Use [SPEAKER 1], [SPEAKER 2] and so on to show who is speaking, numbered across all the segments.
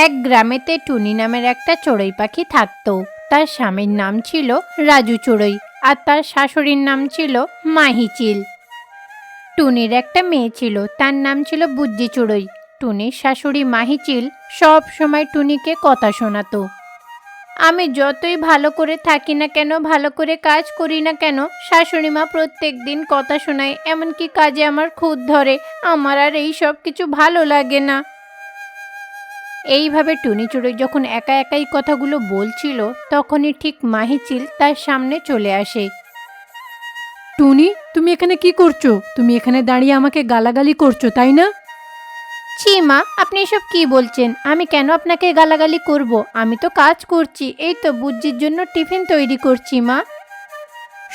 [SPEAKER 1] এক গ্রামেতে টুনি নামের একটা চড়ুই পাখি থাকতো। তার স্বামীর নাম ছিল রাজু চড়ুই আর তার শাশুড়ির নাম ছিল মাহিচিল। টুনির একটা মেয়ে ছিল, তার নাম ছিল বুজ্জি চড়ুই। টুনির শাশুড়ি মাহিচিল সব সময় টুনিকে কথা শোনাতো। আমি যতই ভালো করে থাকি না কেন, ভালো করে কাজ করি না কেন, শাশুড়ি মা প্রত্যেক দিন কথা শোনায়, এমনকি কাজে আমার খুঁত ধরে। আমার আর এই সব কিছু ভালো লাগে না। এইভাবে টুনি চড়ুই যখন একা একাই কথাগুলো বলছিল, তখনই ঠিক মাহিচিল তার সামনে চলে আসে।
[SPEAKER 2] টুনি, তুমি এখানে কি করছো? তুমি এখানে দাঁড়িয়ে আমাকে গালাগালি করছো, তাই না?
[SPEAKER 1] ছি মা, আপনি এসব কি বলছেন? আমি কেন আপনাকে গালাগালি করব? আমি তো কাজ করছি, এই তো বুজ্জির জন্য টিফিন তৈরি করছি মা।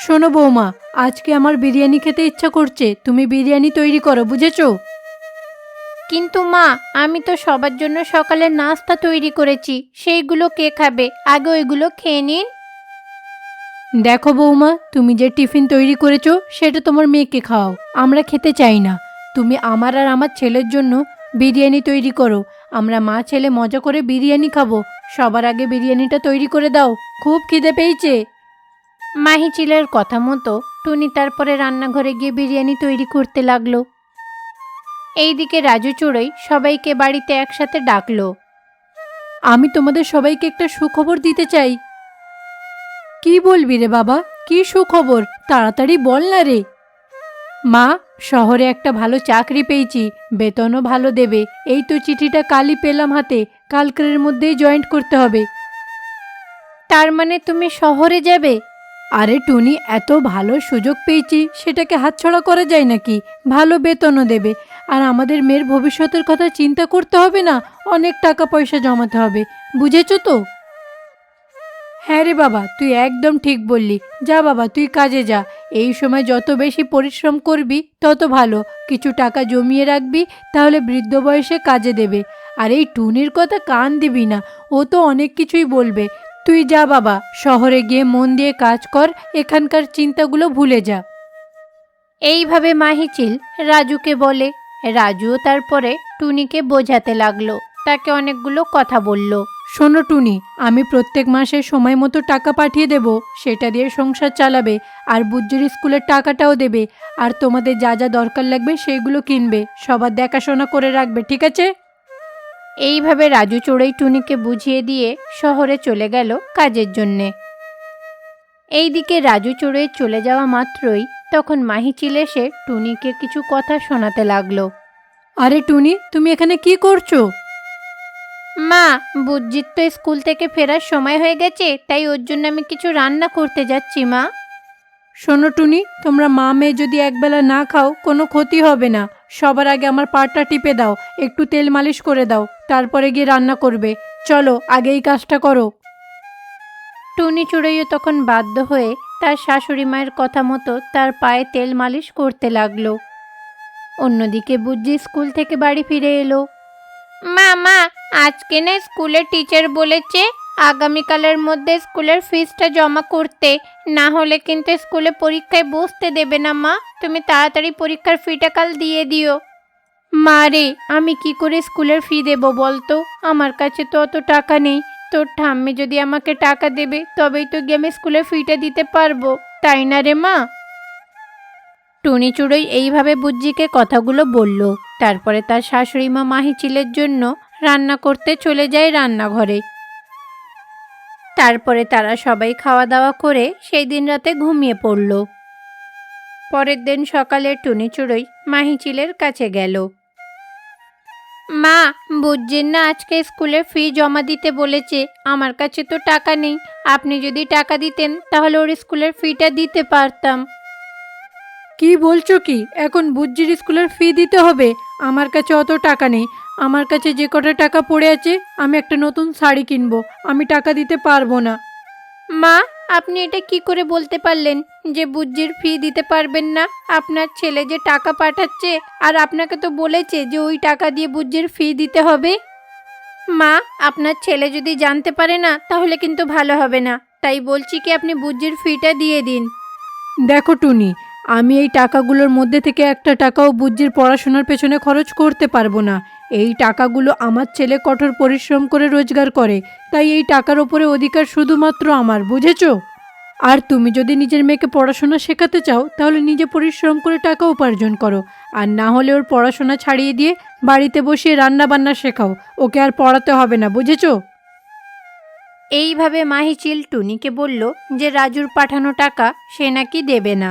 [SPEAKER 2] শোনো বৌমা, আজকে আমার বিরিয়ানি খেতে ইচ্ছা করছে, তুমি বিরিয়ানি তৈরি করো, বুঝেছো?
[SPEAKER 1] কিন্তু মা, আমি তো সবার জন্য সকালে নাস্তা তৈরি করেছি, সেইগুলো কে খাবে? আগে ওইগুলো খেয়ে নিন।
[SPEAKER 2] দেখো বৌমা, তুমি যে টিফিন তৈরি করেছো সেটা তোমার মেয়েকে খাও, আমরা খেতে চাই না। তুমি আমার আর আমার ছেলের জন্য বিরিয়ানি তৈরি করো, আমরা মা ছেলে মজা করে বিরিয়ানি খাবো। সবার আগে বিরিয়ানিটা তৈরি করে দাও, খুব খিদে পেয়েছে।
[SPEAKER 1] মাহিচিলের কথা মতো টুনি তারপরে রান্নাঘরে গিয়ে বিরিয়ানি তৈরি করতে লাগলো। এইদিকে রাজু চড়ুই সবাইকে বাড়িতে একসাথে ডাকলো।
[SPEAKER 2] আমি তোমাদের সবাইকে একটা সুখবর দিতে চাই। কি বলবি রে বাবা, কি সুখবর? তাড়াতাড়ি বল না রে। মা, শহরে একটা ভালো চাকরি পেয়েছি, বেতনও ভালো দেবে। এই তো চিঠিটা কালই পেলাম হাতে, কালকের মধ্যেই জয়েন্ট করতে হবে।
[SPEAKER 1] তার মানে তুমি শহরে যাবে?
[SPEAKER 2] আরে টুনি, এত ভালো সুযোগ পেয়েছি, সেটাকে হাতছাড়া করা যায় নাকি? ভালো বেতনও দেবে, আর আমাদের মেয়ের ভবিষ্যতের কথা চিন্তা করতে হবে না, অনেক টাকা পয়সা জমাতে হবে। বুঝেছো তো? হ্যাঁ রে বাবা, তুই একদম ঠিক বললি। যা বাবা, তুই কাজে যা। এই সময় যত বেশি পরিশ্রম করবি তত ভালো। কিছু টাকা জমিয়ে রাখবি, তাহলে বৃদ্ধ বয়সে কাজে দেবে। আর এই টুনির কথা কান দিবি না, ও তো অনেক কিছুই বলবে। তুই যা বাবা, শহরে গিয়ে মন দিয়ে কাজ কর, এখানকার চিন্তাগুলো ভুলে যা।
[SPEAKER 1] এইভাবে মাহিচিল রাজুকে বলে। রাজুও তারপরে টুনিকে বোঝাতে লাগলো, তাকে অনেকগুলো কথা বলল।
[SPEAKER 2] শোনো টুনি, আমি প্রত্যেক মাসে সময় মতো টাকা পাঠিয়ে দেব, সেটা দিয়ে সংসার চালাবে। আর বুজ্জির স্কুলের টাকাটাও দেবে। আর তোমাদের যা যা দরকার লাগবে সেইগুলো কিনবে, সবার দেখাশোনা করে রাখবে, ঠিক আছে?
[SPEAKER 1] এইভাবে রাজু চড়ুই টুনিকে বুঝিয়ে দিয়ে শহরে চলে গেল কাজের জন্যে। এইদিকে রাজু চড়ুই চলে যাওয়া মাত্রই তখন মাহিচিল এসে টুনিকে কিছু কথা শোনাতে লাগলো।
[SPEAKER 2] আরে টুনি, তুমি এখানে কি করছো?
[SPEAKER 1] মা, বুজ্জির তো স্কুল থেকে ফেরার সময় হয়ে গেছে, তাই ওর জন্য আমি কিছু রান্না করতে যাচ্ছি মা।
[SPEAKER 2] শোনো টুনি, তোমরা মা মেয়ে যদি একবেলা না খাও কোনো ক্ষতি হবে না। সবার আগে আমার পাটা টিপে দাও, একটু তেল মালিশ করে দাও, তারপরে গিয়ে রান্না করবে। চলো, আগে এই কাজটা করো।
[SPEAKER 1] টুনি চড়ুইও তখন বাধ্য হয়ে তার শাশুড়ি মায়ের কথা মতো তার পায়ে তেল মালিশ করতে লাগলো। অন্যদিকে বুজ্জি স্কুল থেকে বাড়ি ফিরে এলো। মা, আজকে না স্কুলের টিচার বলেছে আগামীকালের মধ্যে স্কুলের ফিসটা জমা করতে, না হলে কিন্তু স্কুলে পরীক্ষায় বসতে দেবে না মা। তুমি তাড়াতাড়ি পরীক্ষার ফিটা কাল দিয়ে দিও। মা রে, আমি কি করে স্কুলের ফি দেব বলতো? আমার কাছে তো অত টাকা নেই। তোর ঠাম্মি যদি আমাকে টাকা দেবে তবেই তো গিয়ে আমি স্কুলের ফিটা দিতে পারবো, তাই না রে মা? টুনি চড়ুই এইভাবে বুজ্জিকে কথাগুলো বলল। তারপরে তার শাশুড়ি মা মাহিচিলের জন্য রান্না করতে চলে যায় রান্নাঘরে। তারপরে তারা সবাই খাওয়া দাওয়া করে সেই দিন রাতে ঘুমিয়ে পড়ল। পরের দিন সকালে টুনি চড়ুই মাহিচিলের কাছে গেল। মা, বুজ্জির না আজকে স্কুলে ফি জমা দিতে বলেছে, আমার কাছে তো টাকা নেই। আপনি যদি টাকা দিতেন তাহলে ওর স্কুলের ফিটা দিতে পারতাম।
[SPEAKER 2] কি বলছো কি? এখন বুজ্জির স্কুলের ফি দিতে হবে? আমার কাছে অত টাকা নেই। আমার কাছে যে কটা টাকা পড়ে আছে, আমি একটা নতুন শাড়ি কিনবো, আমি টাকা দিতে পারবো না।
[SPEAKER 1] মা, আপনি এটা কি করে বলতে পারলেন যে বুজ্জির ফি দিতে পারবেন না? আপনার ছেলে যে টাকা পাঠাচ্ছে আর আপনাকে তো বলেছে যে ওই টাকা দিয়ে বুজ্জির ফি দিতে হবে। মা, আপনার ছেলে যদি জানতে পারে না তাহলে কিন্তু ভালো হবে না, তাই বলছি কি আপনি বুজ্জির ফিটা দিয়ে দিন।
[SPEAKER 2] দেখো টুনি, আমি এই টাকাগুলোর মধ্যে থেকে একটা টাকাও বুজ্জির পড়াশোনার পেছনে খরচ করতে পারবো না। এই টাকাগুলো আমার ছেলে কঠোর পরিশ্রম করে রোজগার করে, তাই এই টাকার ওপরে অধিকার শুধুমাত্র আমার, বুঝেছো? আর তুমি যদি নিজের মেয়েকে পড়াশোনা শেখাতে চাও তাহলে নিজে পরিশ্রম করে টাকা উপার্জন করো, আর না হলে ওর পড়াশোনা ছাড়িয়ে দিয়ে বাড়িতে বসিয়ে রান্না বান্না শেখাও। ওকে আর পড়াতে হবে না, বুঝেছো?
[SPEAKER 1] এইভাবে মাহিচিল টুনিকে বলল যে রাজুর পাঠানো টাকা সে নাকি দেবে না।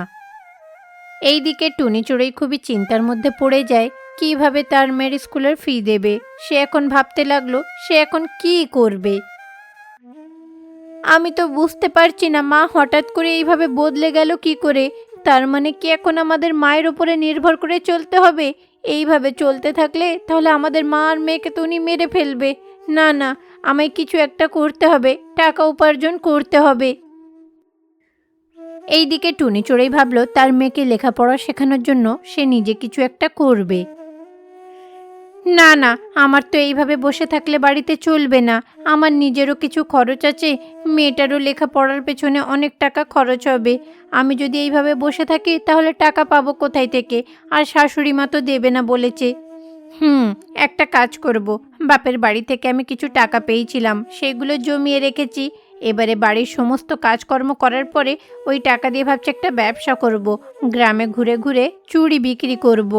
[SPEAKER 1] এইদিকে টুনি চড়ুই খুবই চিন্তার মধ্যে পড়ে যায়, কিভাবে তার মেয়ের স্কুলের ফি দেবে। সে এখন ভাবতে লাগলো সে এখন কি করবে। আমি তো বুঝতে পারছি না মা হঠাৎ করে এইভাবে বদলে গেল কি করে। তার মানে কি এখন আমাদের মায়ের উপরে নির্ভর করে চলতে হবে? এইভাবে চলতে থাকলে তাহলে আমাদের মা আর মেয়েকে তো উনি মেরে ফেলবে। না না, আমায় কিছু একটা করতে হবে, টাকা উপার্জন করতে হবে। এইদিকে টুনি চড়ুই ভাবলো তার মেয়েকে লেখাপড়া শেখানোর জন্য সে নিজে কিছু একটা করবে। না না, আমার তো এইভাবে বসে থাকলে বাড়িতে চলবে না। আমার নিজেরও কিছু খরচ আছে, মেয়েটারও লেখাপড়ার পেছনে অনেক টাকা খরচ হবে। আমি যদি এইভাবে বসে থাকি তাহলে টাকা পাবো কোথায় থেকে? আর শাশুড়ি মা তো দেবে না বলেছে। একটা কাজ করব। বাপের বাড়ি থেকে আমি কিছু টাকা পেয়েছিলাম, সেগুলো জমিয়ে রেখেছি। এবারে বাড়ির সমস্ত কাজকর্ম করার পরে ওই টাকা দিয়ে ভাবছি একটা ব্যবসা করব। গ্রামে ঘুরে ঘুরে চুড়ি বিক্রি করব।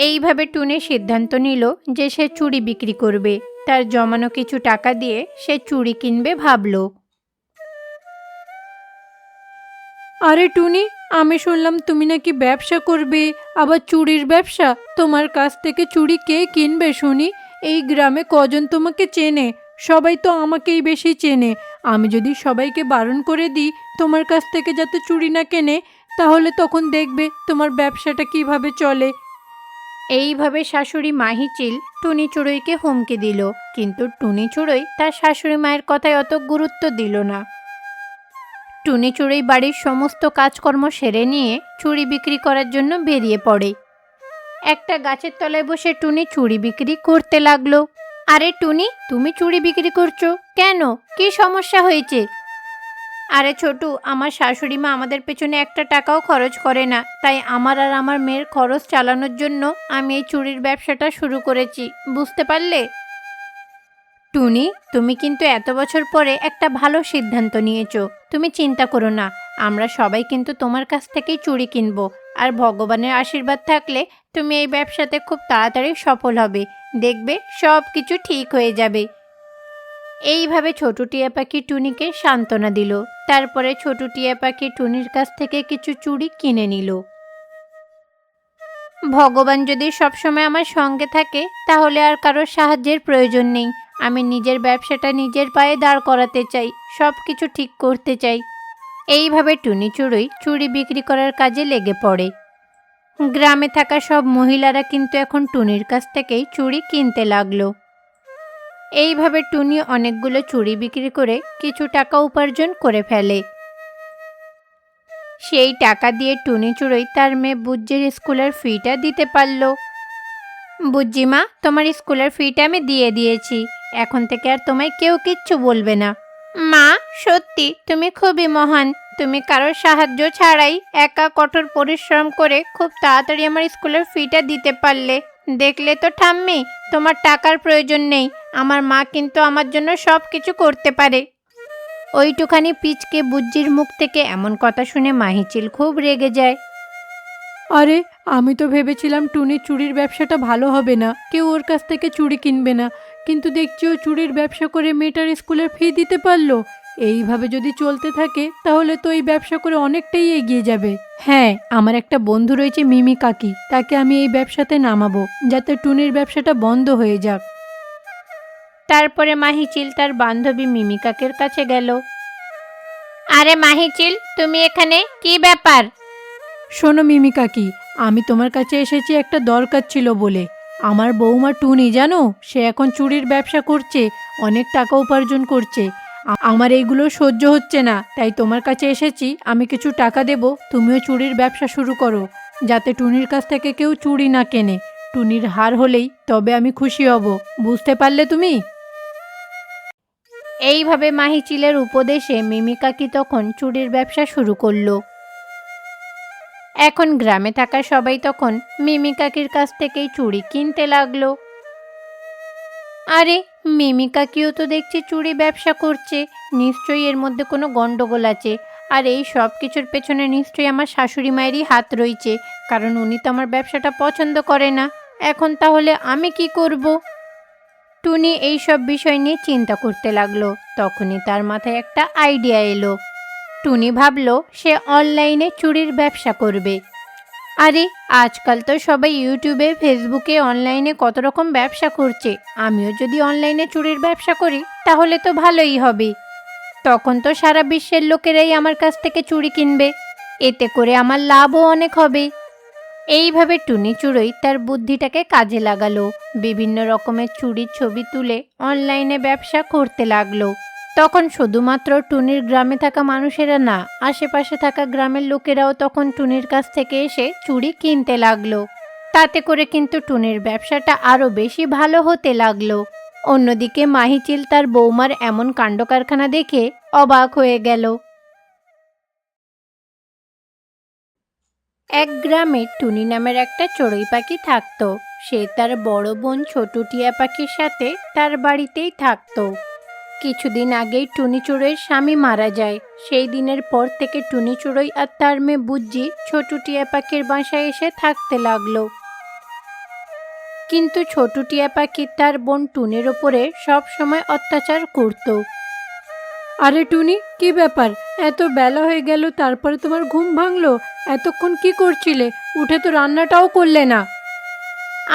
[SPEAKER 1] এইভাবে টুনি সিদ্ধান্ত নিল যে সে চুড়ি বিক্রি করবে। তার জমানো কিছু টাকা দিয়ে সে চুড়ি কিনবে ভাবল।
[SPEAKER 2] আরে টুনি, আমি শুনলাম তুমি নাকি ব্যবসা করবে, আবার চুড়ির ব্যবসা। তোমার কাছ থেকে চুড়ি কে কিনবে শুনি? এই গ্রামে কজন তোমাকে চেনে? সবাই তো আমাকেই বেশি চেনে। আমি যদি সবাইকে বারণ করে দিই তোমার কাছ থেকে যাতে চুড়ি না কেনে, তাহলে তখন দেখবে তোমার ব্যবসাটা কিভাবে চলে।
[SPEAKER 1] এইভাবে শাশুড়ি মাহিচিল টুনি চড়ুইকে হুমকি দিল, কিন্তু টুনি চড়ুই তার শাশুড়ি মায়ের কথায় অত গুরুত্ব দিল না। টুনি চড়ুই বাড়ির সমস্ত কাজকর্ম সেরে নিয়ে চুড়ি বিক্রি করার জন্য বেরিয়ে পড়ে। একটা গাছের তলায় বসে টুনি চুড়ি বিক্রি করতে লাগলো। আরে টুনি, তুমি চুড়ি বিক্রি করছো কেন? কি সমস্যা হয়েছে? আরে ছোটু, আমার শাশুড়ি মা আমাদের পেছনে একটা টাকাও খরচ করে না, তাই আমার আর আমার মেয়ের খরচ চালানোর জন্য আমি এই চুড়ির ব্যবসাটা শুরু করেছি, বুঝতে পারলে? টুনি, তুমি কিন্তু এত বছর পরে একটা ভালো সিদ্ধান্ত নিয়েছো। তুমি চিন্তা করো না, আমরা সবাই কিন্তু তোমার কাছ থেকেই চুড়ি কিনবো। আর ভগবানের আশীর্বাদ থাকলে তুমি এই ব্যবসাতে খুব তাড়াতাড়ি সফল হবে। দেখবে সব কিছু ঠিক হয়ে যাবে। এইভাবে ছোটু টিয়া পাখি টুনিকে সান্ত্বনা দিল। তারপরে ছোটু টিয়া পাখি টুনির কাছ থেকে কিছু চুড়ি কিনে নিল। ভগবান যদি সবসময় আমার সঙ্গে থাকে তাহলে আর কারোর সাহায্যের প্রয়োজন নেই। আমি নিজের ব্যবসাটা নিজের পায়ে দাঁড় করাতে চাই, সব কিছু ঠিক করতে চাই। এইভাবে টুনি চড়ুই চুড়ি বিক্রি করার কাজে লেগে পড়ে। গ্রামে থাকা সব মহিলারা কিন্তু এখন টুনির কাছ থেকেই চুড়ি কিনতে লাগলো। এইভাবে টুনি অনেকগুলো চুড়ি বিক্রি করে কিছু টাকা উপার্জন করে ফেলে। সেই টাকা দিয়ে টুনি চড়ুই তার মেয়ে বুজ্জির স্কুলের ফিটা দিতে পারল। বুজ্জি মা, তোমার স্কুলের ফিটা আমি দিয়ে দিয়েছি, এখন থেকে আর তোমায় কেউ কিচ্ছু বলবে না। মা, সত্যি তুমি খুবই মহান। তুমি কারোর সাহায্য ছাড়াই একা কঠোর পরিশ্রম করে খুব তাড়াতাড়ি আমার স্কুলের ফিটা দিতে পারলে। দেখলে তো ঠাম্মি, তোমার টাকার প্রয়োজন নেই, আমার মা কিন্তু আমার জন্য সব কিছু করতে পারে। ওইটুখানি পিচকে বুজ্জির মুখ থেকে এমন কথা শুনে মাহিচিল খুব রেগে যায়।
[SPEAKER 2] আরে, আমি তো ভেবেছিলাম টুনির চুড়ির ব্যবসাটা ভালো হবে না, কেউ ওর কাছ থেকে চুড়ি কিনবে না, কিন্তু দেখছি ও চুড়ির ব্যবসা করে মেয়েটার স্কুলের ফি দিতে পারলো। এইভাবে যদি চলতে থাকে তাহলে তো এই ব্যবসা করে অনেকটাই এগিয়ে যাবে। হ্যাঁ, আমার একটা বন্ধু রয়েছে মিমি কাকি, তাকে আমি এই ব্যবসাতে নামাবো যাতে টুনির ব্যবসাটা বন্ধ হয়ে যাক।
[SPEAKER 1] তারপরে মাহিচিল তার বান্ধবী মিমিকাকের কাছে গেল। আরে মাহিচিল, তুমি এখানে, কি ব্যাপার?
[SPEAKER 2] শোনো মিমি কাকি, আমি তোমার কাছে এসেছি একটা দরকার ছিল বলে। আমার বৌমা টুনি জানো, সে এখন চুড়ির ব্যবসা করছে, অনেক টাকা উপার্জন করছে। আমার এইগুলো সহ্য হচ্ছে না, তাই তোমার কাছে এসেছি। আমি কিছু টাকা দেব, তুমিও চুড়ির ব্যবসা শুরু করো, যাতে টুনির কাছ থেকে কেউ চুড়ি না কেনে। টুনির হার হলেই তবে আমি খুশি হব, বুঝতে পারলে তুমি?
[SPEAKER 1] এইভাবে মাহিচিলের উপদেশে মিমিকাকি তখন চুড়ির ব্যবসা শুরু করলো। এখন গ্রামে থাকা সবাই তখন মিমি কাকির কাছ থেকেই চুড়ি কিনতে লাগলো। আরে, মিমি কাকিও তো দেখছি চুড়ি ব্যবসা করছে, নিশ্চয়ই এর মধ্যে কোনো গন্ডগোল আছে। আর এই সব কিছুর পেছনে নিশ্চয়ই আমার শাশুড়ি মায়েরই হাত রয়েছে, কারণ উনি তো আমার ব্যবসাটা পছন্দ করে না। এখন তাহলে আমি কি করব? টুনি এই সব বিষয় নিয়ে চিন্তা করতে লাগলো। তখনই তার মাথায় একটা আইডিয়া এলো। টুনি ভাবলো সে অনলাইনে চুড়ির ব্যবসা করবে। আরে, আজকাল তো সবাই ইউটিউবে, ফেসবুকে, অনলাইনে কত রকম ব্যবসা করছে। আমিও যদি অনলাইনে চুড়ির ব্যবসা করি তাহলে তো ভালোই হবে। তখন তো সারা বিশ্বের লোকেরাই আমার কাছ থেকে চুড়ি কিনবে, এতে করে আমার লাভও অনেক হবে। এইভাবে টুনি চুড়োই তার বুদ্ধিটাকে কাজে লাগালো। বিভিন্ন রকমের চুড়ির ছবি তুলে অনলাইনে ব্যবসা করতে লাগলো। তখন শুধুমাত্র টুনির গ্রামে থাকা মানুষেরা না, আশেপাশে থাকা গ্রামের লোকেরাও তখন টুনির কাছ থেকে এসে চুড়ি কিনতে লাগলো। তাতে করে কিন্তু টুনির ব্যবসাটা আরও বেশি ভালো হতে লাগলো। অন্যদিকে মাহিচিল তার বৌমার এমন কাণ্ডকারখানা দেখে অবাক হয়ে গেল। এক গ্রামে টুনি নামের একটা চড়ুই পাখি থাকতো। সে তার বড় বোন ছোটু টিয়া পাখির সাথে তার বাড়িতেই থাকতো। কিছুদিন আগেই টুনি চড়ুইয়ের স্বামী মারা যায়। সেই দিনের পর থেকে টুনি চড়ুই আর তার মেয়ে বুজ্জি ছোটু টিয়া পাখির বাসায় এসে থাকতে লাগলো। কিন্তু ছোটু টিয়া পাখি তার বোন টুনির ওপরে সব সময় অত্যাচার করত।
[SPEAKER 2] আরে টুনি, কি ব্যাপার? এত বেলা হয়ে গেল, তারপরে তোমার ঘুম ভাঙলো? এতক্ষণ কি করছিলে? উঠে তো রান্নাটাও করলে না।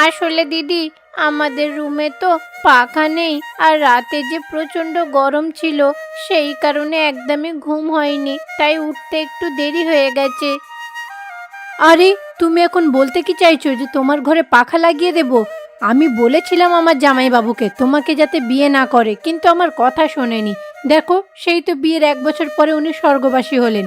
[SPEAKER 1] আসলে দিদি, আমাদের রুমে তো পাখা নেই, আর রাতে যে প্রচণ্ড গরম ছিল সেই কারণে একদমই ঘুম হয়নি, তাই উঠতে একটু দেরি হয়ে গেছে।
[SPEAKER 2] আরে, তুমি এখন বলতে কি চাইছো যে তোমার ঘরে পাখা লাগিয়ে দেব? আমি বলেছিলাম আমার জামাইবাবুকে তোমাকে যাতে বিয়ে না করে, কিন্তু আমার কথা শোনেনি। দেখো, সেই তো বিয়ের 1 বছর পরে উনি স্বর্গবাসী হলেন।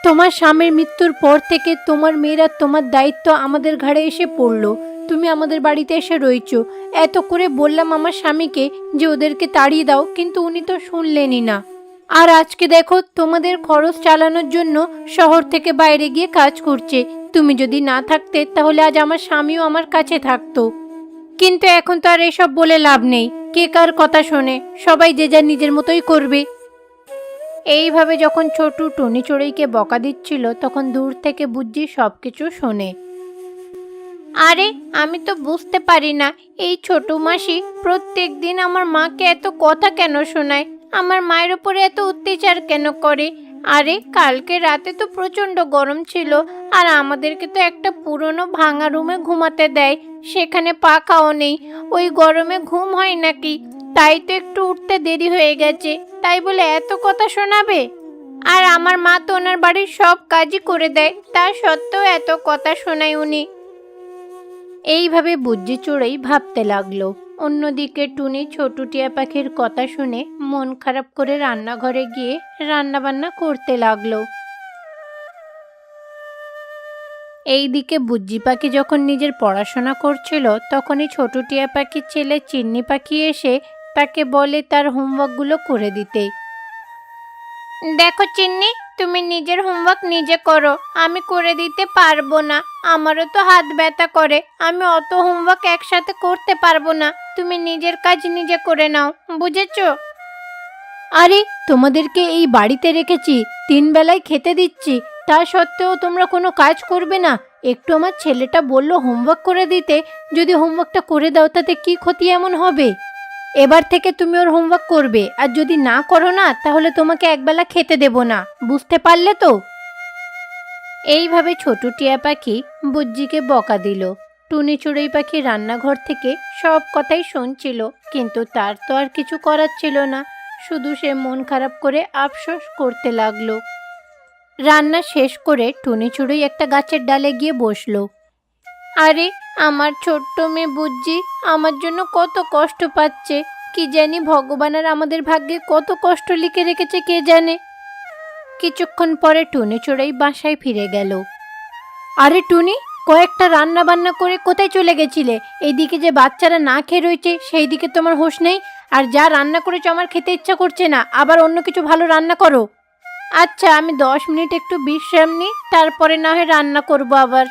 [SPEAKER 2] তোমার স্বামীর মৃত্যুর পর থেকে তোমার মেয়েরা, তোমার দায়িত্ব আমাদের ঘাড়ে এসে পড়লো। তুমি আমাদের বাড়িতে এসে রয়েছো। এত করে বললাম আমার স্বামীকে যে ওদেরকে তাড়িয়ে দাও, কিন্তু উনি তো শুনলেনই না। আর আজকে দেখো, তোমাদের খরচ চালানোর জন্য শহর থেকে বাইরে গিয়ে কাজ করছে। তুমি যদি না থাকতে তাহলে আজ আমার স্বামীও আমার কাছে থাকতো। কিন্তু এখন তো আর এসব বলে লাভ নেই। কে কার কথা শোনে? সবাই যে যার নিজের মতোই করবে। এইভাবে যখন ছোটু টুনি চড়ুইকে বকা দিচ্ছিল, তখন দূর থেকে বুজ্জি সব কিছু শোনে। আরে, আমি তো বুঝতে পারি না এই ছোট মাসি প্রত্যেক দিন আমার মাকে এত কথা কেন শোনায়, আমার মায়ের উপরে এত অত্যাচার কেন করে। আরে, কালকে রাতে তো প্রচণ্ড গরম ছিল, আর আমাদেরকে তো একটা পুরনো ভাঙা রুমে ঘুমাতে দেয়, সেখানে পাখাও নেই। ওই গরমে ঘুম হয় নাকি? তাই তো একটু উঠতে দেরি হয়ে গেছে, তাই বলে এত কথা শোনাবে? আর আমার মা তো ওনার বাড়ির সব কাজই করে দেয়, তা সত্ত্বেও এত কথা শোনায় উনি। এইভাবে বুজ্জি চড়ুই ভাবতে লাগলো। অন্যদিকে টুনি ছোটু টিয়া পাখির কথা শুনে মন খারাপ করে রান্নাঘরে গিয়ে রান্নাবান্না করতে লাগলো। এইদিকে বুজ্জি পাখি যখন নিজের পড়াশোনা করছিল, তখনই ছোটু টিয়া পাখির ছেলে চিন্নি পাখি এসে তাকে বলে তার হোমওয়ার্কগুলো করে দিতে। দেখো চিন্নি, তুমি নিজের হোমওয়ার্ক নিজে করো, আমি করে দিতে পারবো না। আমারও তো হাত ব্যথা করে, আমি অত হোমওয়ার্ক একসাথে করতে পারবো না। তুমি নিজের কাজ নিজে করে নাও, বুঝেছো? আরে, তোমাদেরকে এই বাড়িতে রেখেছি, 3 বেলায় খেতে দিচ্ছি, তা সত্ত্বেও তোমরা কোনো কাজ করবে না? একটু আমার ছেলেটা বলল হোমওয়ার্ক করে দিতে, যদি হোমওয়ার্কটা করে দাও তাতে কি ক্ষতি এমন হবে? এবার থেকে তুমি ওর হোমওয়ার্ক করবে, আর যদি না করো না তাহলে তোমাকে একবেলা খেতে দেব না, বুঝতে পারলে তো?
[SPEAKER 1] এইভাবে ছোটু টিয়া পাখি বুজ্জিকে বকা দিল। টুনি চড়ুই পাখি রান্নাঘর থেকে সব কথাই শুনছিল, কিন্তু তার তো আর কিছু করার ছিল না। শুধু সে মন খারাপ করে আফসোস করতে লাগলো। রান্না শেষ করে টুনি চড়ুই একটা গাছের ডালে গিয়ে বসলো। আরে, আমার ছোট্ট মেয়ে বুজ্জি আমার জন্য কত কষ্ট পাচ্ছে। কি জানি ভগবান আর আমাদের ভাগ্যে কত কষ্ট লিখে রেখেছে কে জানে। কিছুক্ষণ পরে টুনি চড়ুই বাসায় ফিরে গেল।
[SPEAKER 2] আরে টুনি, কয়েকটা রান্না বান্না করে কোথায় চলে গেছিলে? এইদিকে যে বাচ্চারা না খেয়ে রয়েছে সেই দিকে তোমার হোশ নেই, আর যা রান্না করেছো আমার খেতে ইচ্ছা করছে না, আবার অন্য কিছু ভালো রান্না করো।
[SPEAKER 1] আচ্ছা, আমি 10 মিনিট একটু বিশ্রাম নিই, তারপরে না হয় রান্না করব আবার।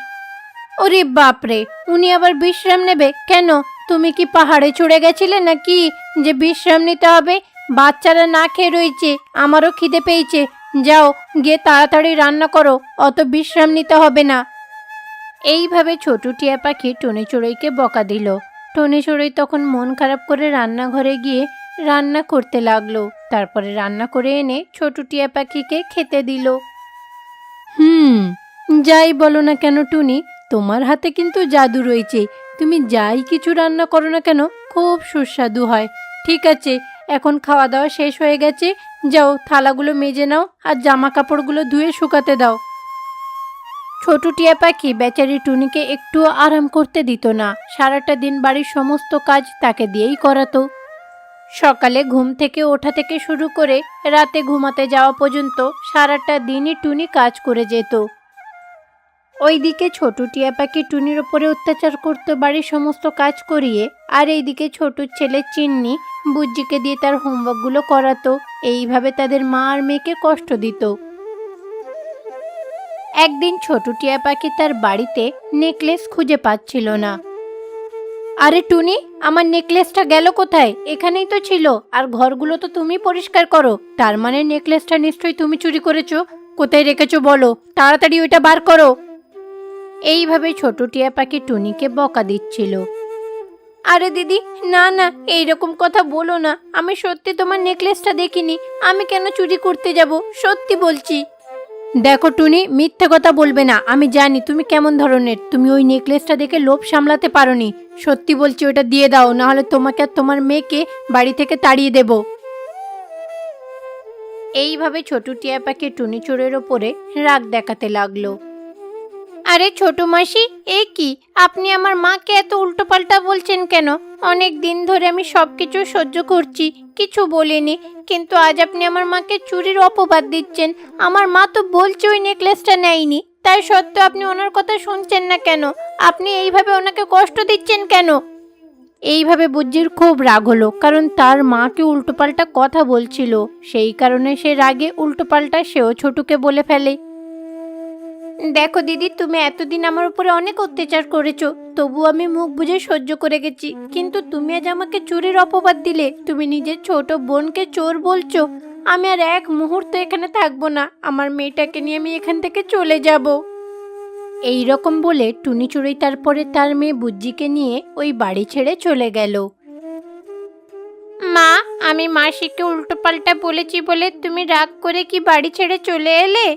[SPEAKER 1] ওরে বাপরে, উনি আবার বিশ্রাম নেবে কেন? তুমি কি পাহাড়ে চড়ে গেছিলে নাকি যে বিশ্রাম নিতে হবে? বাচ্চারা না খেয়ে রয়েছে, আমারও খিদে পেয়েছে। যাও, গিয়ে তাড়াতাড়ি রান্না করো, অত বিশ্রাম নিতে হবে না। এইভাবে ছোটু টিয়া পাখি টুনি চড়ুইকে বকা দিল। টুনি চড়ুই তখন মন খারাপ করে রান্নাঘরে গিয়ে রান্না করতে লাগলো। তারপরে রান্না করে এনে ছোটু টিয়া পাখিকে খেতে দিল। যাই বলো না কেন টুনি, তোমার হাতে কিন্তু জাদু রয়েছে। তুমি যাই কিছু রান্না করো না কেন, খুব সুস্বাদু হয়। ঠিক আছে, এখন খাওয়া দাওয়া শেষ হয়ে গেছে, যাও থালাগুলো মেজে নাও আর জামা কাপড়গুলো ধুয়ে শুকাতে দাও। ছোটু টিয়া পাখি বেচারি টুনিকে একটুও আরাম করতে দিত না। সারাটা দিন বাড়ির সমস্ত কাজ তাকে দিয়েই করাতো। সকালে ঘুম থেকে ওঠা থেকে শুরু করে রাতে ঘুমাতে যাওয়া পর্যন্ত সারাটা দিনই টুনি কাজ করে যেত। ওইদিকে ছোটু টিয়া পাখি টুনির ওপরে অত্যাচার করত বাড়ির সমস্ত কাজ করিয়ে, আর এইদিকে ছোটুর ছেলে চিন্নি বুজ্জিকে দিয়ে তার হোমওয়ার্কগুলো করাতো। এইভাবে তাদের মা আর মেয়েকে কষ্ট দিত। একদিন ছোটু টিয়া পাখি তার বাড়িতে নেকলেস খুঁজে পাচ্ছিল না। আরে টুনি, আমার নেকলেসটা গেল কোথায়? এখানেই তো ছিল, আর ঘরগুলো তো তুমি পরিষ্কার করো, তার মানে নেকলেসটা নিশ্চয়ই তুমি চুরি করেছো। কোথায় রেখেছো বলো, তাড়াতাড়ি ওইটা বার করো। এইভাবে ছোট টিয়া পাখি টুনিকে বকা দিচ্ছিল। আরে দিদি, না না, এইরকম কথা বলো না, আমি সত্যি তোমার নেকলেসটা দেখিনি। আমি কেন চুরি করতে যাব, সত্যি বলছি। দেখো টুনি, মিথ্যে কথা বলবে না, আমি জানি তুমি কেমন ধরনের। তুমি ওই নেকলেসটা দেখে লোভ সামলাতে পারোনি। সত্যি বলছি, ওটা দিয়ে দাও, না হলে তোমাকে আর তোমার মেয়েকে বাড়ি থেকে তাড়িয়ে দেব। এইভাবে ছোট টিয়া পাখি টুনি চোরের ওপরে রাগ দেখাতে লাগলো। আরে ছোট মাসি, এ কি, আপনি আমার মাকে এত উল্টোপাল্টা বলছেন কেন? অনেক দিন ধরে আমি সব কিছু সহ্য করছি, কিছু বলিনি, কিন্তু আজ আপনি আমার মাকে চুরির অপবাদ দিচ্ছেন। আমার মা তো বলছে ওই নেকলেসটা নেয়নি, তাই সত্ত্বেও আপনি ওনার কথা শুনছেন না কেন? আপনি এইভাবে ওনাকে কষ্ট দিচ্ছেন কেন? এইভাবে বুজ্জির খুব রাগ হলো, কারণ তার মাকে উল্টোপাল্টা কথা বলছিল। সেই কারণে সে রাগে উল্টোপাল্টা সেও ছোটুকে বলে ফেলে। দেখো দিদি, তুমি এতদিন আমার উপরে অনেক অত্যাচার করেছো, তবু আমি মুখ বুজে সহ্য করে গেছি, কিন্তু তুমি আজ আমাকে চোরের অপবাদ দিলে। তুমি নিজের ছোট বোনকে চোর বলছো। আমি আর এক মুহূর্ত এখানে থাকবো না, আমার মেয়েটাকে নিয়ে আমি এখান থেকে চলে যাব। এই রকম বলে টুনি চড়ুই তারপরে তার মেয়ে বুজ্জিকে নিয়ে ওই বাড়ি ছেড়ে চলে গেল। মা, আমি মাসিকে উল্টোপাল্টা বলেছি বলে তুমি রাগ করে কি বাড়ি ছেড়ে চলে এলে?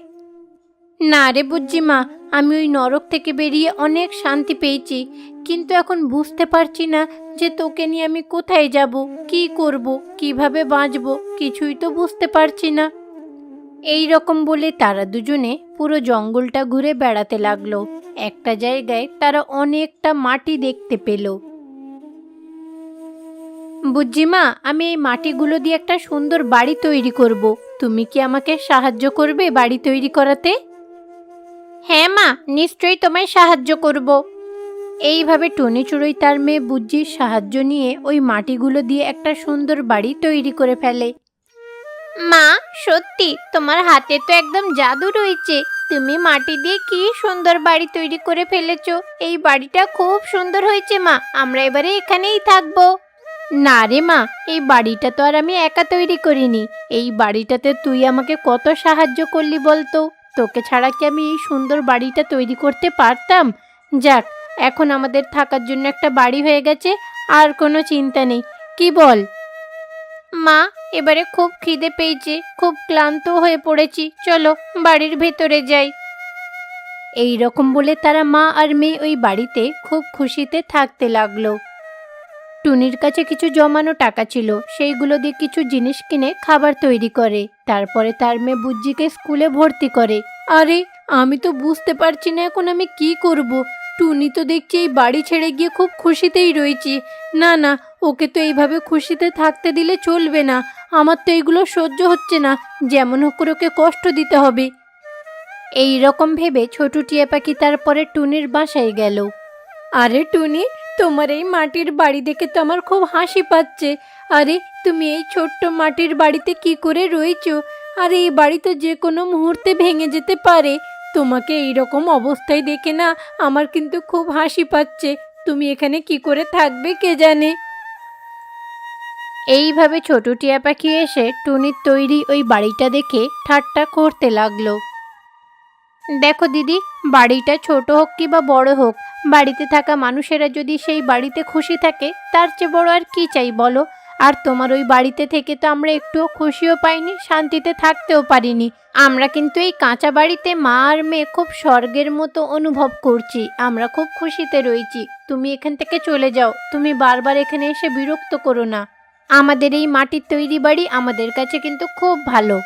[SPEAKER 1] না রে বুজ্জি মা, আমি ওই নরক থেকে বেরিয়ে অনেক শান্তি পেয়েছি, কিন্তু এখন বুঝতে পারছি না যে তোকে নিয়ে আমি কোথায় যাব, কি করব, কিভাবে বাঁচব, কিছুই তো বুঝতে পারছি না। এই রকম বলে তারা দুজনে পুরো জঙ্গলটা ঘুরে বেড়াতে লাগলো। একটা জায়গায় তারা অনেকটা মাটি দেখতে পেল। বুজ্জি মা, আমি এই মাটিগুলো দিয়ে একটা সুন্দর বাড়ি তৈরি করব। তুমি কি আমাকে সাহায্য করবে বাড়ি তৈরি করাতে? হ্যাঁ মা, নিশ্চয়ই তোমায় সাহায্য করব। এইভাবে টুনি চড়ুই তার মেয়ে বুজ্জির সাহায্য নিয়ে ওই মাটিগুলো দিয়ে একটা সুন্দর বাড়ি তৈরি করে ফেলে। মা, সত্যি তোমার হাতে তো একদম জাদু রয়েছে। তুমি মাটি দিয়ে কি সুন্দর বাড়ি তৈরি করে ফেলেছো। এই বাড়িটা খুব সুন্দর হয়েছে মা, আমরা এবারে এখানেই থাকবো। না রে মা, এই বাড়িটা তো আর আমি একা তৈরি করিনি। এই বাড়িটাতে তুই আমাকে কত সাহায্য করলি বলতো। তোকে ছাড়া কি আমি এই সুন্দর বাড়িটা তৈরি করতে পারতাম? যাক, এখন আমাদের থাকার জন্য একটা বাড়ি হয়ে গেছে, আর কোনো চিন্তা নেই, কি বল? মা, এবারে খুব খিদে পেয়েছে, খুব ক্লান্ত হয়ে পড়েছি, চলো বাড়ির ভেতরে যাই। এই রকম বলে তারা মা আর মেয়ে ওই বাড়িতে খুব খুশিতে থাকতে লাগলো। টুনির কাছে কিছু জমানো টাকা ছিল, সেইগুলো দিয়ে কিছু জিনিস কিনে খাবার তৈরি করে, তারপরে তার মেয়ে বুজ্জিকে স্কুলে ভর্তি করে। আরে, আমি তো বুঝতে পারছি না এখন আমি কি করব। টুনি তো দেখছি এই বাড়ি ছেড়ে গিয়ে খুব খুশিতেই রয়েছি। না না, ওকে তো এইভাবে খুশিতে থাকতে দিলে চলবে না। আমার তো এইগুলো সহ্য হচ্ছে না, যেমন হোক করে ওকে কষ্ট দিতে হবে। এই রকম ভেবে ছোট টিয়া পাখি তারপরে টুনির বাসায় গেল। আরে টুনি, তোমার এই মাটির বাড়ি দেখে তো আমার খুব হাসি পাচ্ছে। আরে, তুমি এই ছোট্ট মাটির বাড়িতে কি করে রয়েছো?
[SPEAKER 2] আর এই বাড়ি তো যে কোনো মুহূর্তে ভেঙে যেতে পারে। তোমাকে এইরকম অবস্থায় দেখে না আমার কিন্তু খুব হাসি পাচ্ছে। তুমি এখানে কি করে থাকবে কে জানে।
[SPEAKER 1] এইভাবে ছোট টিয়া পাখি এসে টুনির তৈরি ওই বাড়িটা দেখে ঠাট্টা করতে লাগলো। দেখো দিদি, বাড়িটা ছোট হোক কি বা বড় হোক, বাড়িতে থাকা মানুষেরা যদি সেই বাড়িতে খুশি থাকে তার চেয়ে বড় আর কি চাই বলো। আর তোমার ওই বাড়িতে থেকে তো আমরা একটুও খুশিও পাইনি, শান্তিতে থাকতেও পারিনি। আমরা কিন্তু এই কাঁচা বাড়িতে মা আর মেয়ে খুব স্বর্গের মতো অনুভব করছি। আমরা খুব খুশিতে রয়েছি। তুমি এখান থেকে চলে যাও। তুমি বারবার এখানে এসে বিরক্ত করো না। আমাদের এই মাটির তৈরি বাড়ি আমাদের কাছে কিন্তু খুব ভালো।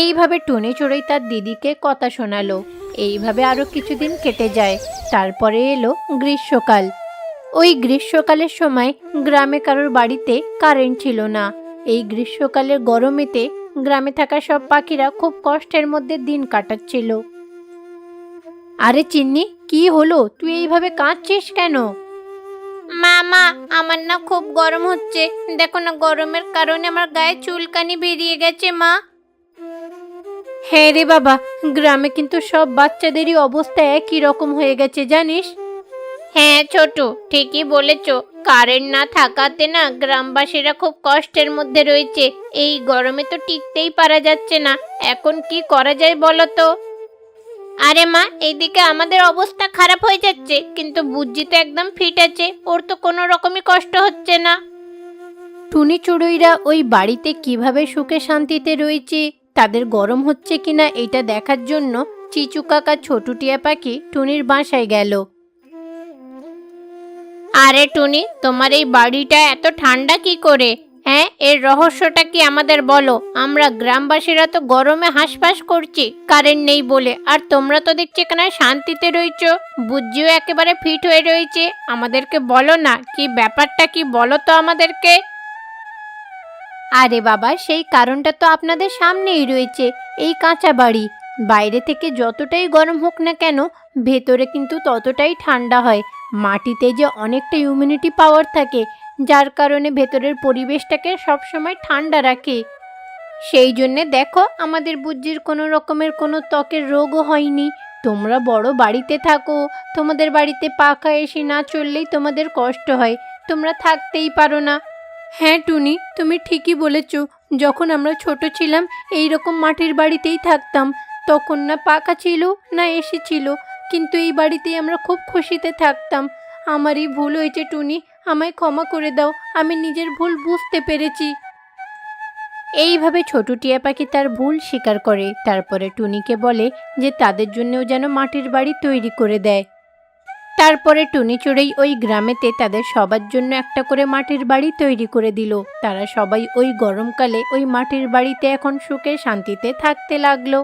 [SPEAKER 1] এইভাবে টুনি চড়ুই তার দিদিকে কথা শোনালো। এইভাবে আরো কিছুদিন কেটে যায়। তারপরে এলো গ্রীষ্মকাল। ওই গ্রীষ্মকালের সময় গ্রামে কারোর বাড়িতে কারেন্ট ছিল না। এই গ্রীষ্মকালের গরমেতে গ্রামে থাকা সব পাখিরা খুব কষ্টের মধ্যে দিন কাটাচ্ছিল। আরে চিন্নি, কি হলো? তুই এইভাবে কাঁদছিস কেন? মা, আমার না খুব গরম হচ্ছে। দেখো না, গরমের কারণে আমার গায়ে চুলকানি বেরিয়ে গেছে মা। হ্যাঁ রে বাবা, গ্রামে কিন্তু সব বাচ্চাদেরই অবস্থা একই রকম হয়ে গেছে জানিস। হ্যাঁ ছোট, ঠিকই বলেছ। কারেন্ট না থাকাতে না গ্রামবাসীরা খুব কষ্টের মধ্যে রয়েছে। এই গরমে তো টিকতেই পারা যাচ্ছে না। এখন কি করা যায় বলো তো? আরে মা, এইদিকে আমাদের অবস্থা খারাপ হয়ে যাচ্ছে, কিন্তু বুজ্জি তো একদম ফিট আছে। ওর তো কোনো রকমই কষ্ট হচ্ছে না। টুনি চড়ুইরা ওই বাড়িতে কিভাবে সুখে শান্তিতে রয়েছে, তাদের গরম হচ্ছে কিনা এটা দেখার জন্য চিচু কাকা ছোট টিয়া পাখি টুনির বাসায় গেল। আরে টুনি, তোমার এই বাড়িটা এত ঠান্ডা কি করে? হ্যাঁ, এর রহস্যটা কি আমাদের বলো। আমরা গ্রামবাসীরা তো গরমে হাঁসফাঁস করছি কারেন্ট নেই বলে, আর তোমরা তো দেখছি এখানে শান্তিতে রয়েছো। বুজ্জিও একেবারে ফিট হয়ে রয়েছে। আমাদেরকে বলো না, কি ব্যাপারটা কি বলো তো আমাদেরকে। আরে বাবা, সেই কারণটা তো আপনাদের সামনেই রয়েছে, এই কাঁচা বাড়ি। বাইরে থেকে যতটাই গরম হোক না কেন, ভেতরে কিন্তু ততটাই ঠান্ডা হয়। মাটিতে যে অনেকটা ইমিউনিটি পাওয়ার থাকে, যার কারণে ভেতরের পরিবেশটাকে সবসময় ঠান্ডা রাখে। সেই জন্যে দেখো, আমাদের বুজ্জির কোনো রকমের কোনো ত্বকের রোগও হয়নি। তোমরা বড় বাড়িতে থাকো, তোমাদের বাড়িতে পাখা এসি না চললেই তোমাদের কষ্ট হয়, তোমরা থাকতেই পারো না।
[SPEAKER 2] হ্যাঁ টুনি, তুমি ঠিকই বলেছ। যখন আমরা ছোট ছিলাম এই রকম মাটির বাড়িতেই থাকতাম। তখন না পাখা ছিল না এসি ছিল, কিন্তু এই বাড়িতেই আমরা খুব খুশিতে থাকতাম। আমারই ভুল হয়েছে টুনি, আমায় ক্ষমা করে দাও। আমি নিজের ভুল বুঝতে পেরেছি।
[SPEAKER 1] এইভাবে ছোট টিয়া পাখি তার ভুল স্বীকার করে। তারপরে টুনিকে বলে যে তাদের জন্যও যেন মাটির বাড়ি তৈরি করে দেয়। তারপরে টুনি চড়ুই ওই গ্রামেতে তাদের সবার জন্য একটা করে মাটির বাড়ি তৈরি করে দিল। তারা সবাই ওই গরমকালে ওই মাটির বাড়িতে এখন সুখে শান্তিতে থাকতে লাগলো।